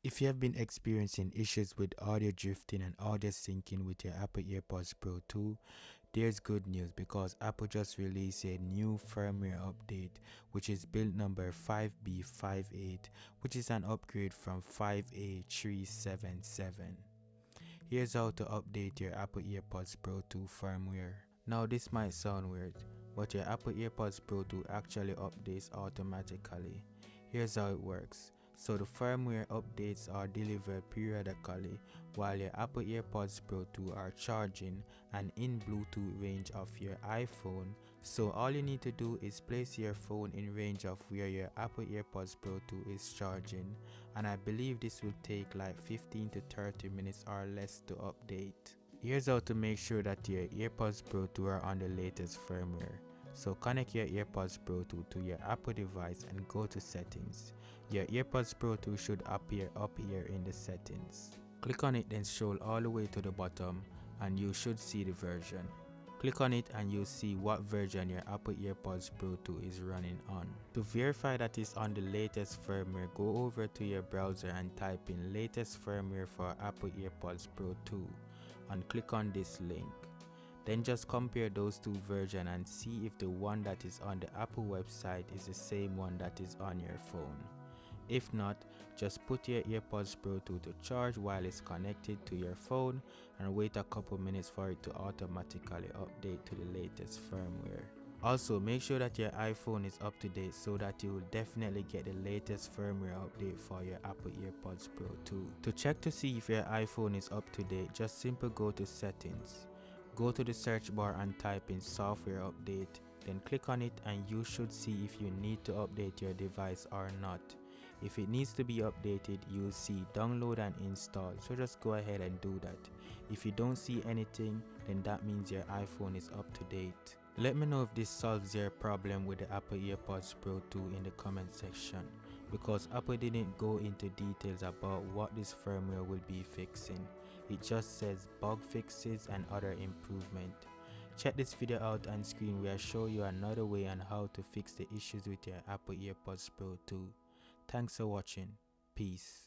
If you have been experiencing issues with audio drifting and audio syncing with your Apple AirPods Pro 2, there's good news because Apple just released a new firmware update, which is build number 5B58, which is an upgrade from 5A377. Here's how to update your Apple AirPods Pro 2 firmware. Now this might sound weird, but your Apple AirPods Pro 2 actually updates automatically. Here's how it works. So the firmware updates are delivered periodically while your Apple AirPods Pro 2 are charging and in Bluetooth range of your iPhone. So all you need to do is place your phone in range of where your Apple AirPods Pro 2 is charging, and I believe this will take like 15 to 30 minutes or less to update. Here's how to make sure that your AirPods Pro 2 are on the latest firmware. So connect your AirPods Pro 2 to your Apple device and go to settings. Your AirPods Pro 2 should appear up here in the settings. Click on it, then scroll all the way to the bottom and you should see the version. Click on it and you'll see what version your Apple AirPods Pro 2 is running on. To verify that it's on the latest firmware, go over to your browser and type in latest firmware for Apple AirPods Pro 2 and click on this link. Then just compare those two versions and see if the one that is on the Apple website is the same one that is on your phone. If not, just put your AirPods Pro 2 to charge while it's connected to your phone and wait a couple minutes for it to automatically update to the latest firmware. Also, make sure that your iPhone is up to date so that you will definitely get the latest firmware update for your Apple AirPods Pro 2. To check to see if your iPhone is up to date, just simply go to settings. Go to the search bar and type in software update, then click on it and you should see if you need to update your device or not. If it needs to be updated, you'll see download and install, so just go ahead and do that. If you don't see anything, then that means your iPhone is up to date. Let me know if this solves your problem with the Apple AirPods Pro 2 in the comment section, because Apple didn't go into details about what this firmware will be fixing. It just says bug fixes and other improvement. Check this video out on screen where I show you another way on how to fix the issues with your Apple AirPods Pro 2. Thanks for watching. Peace.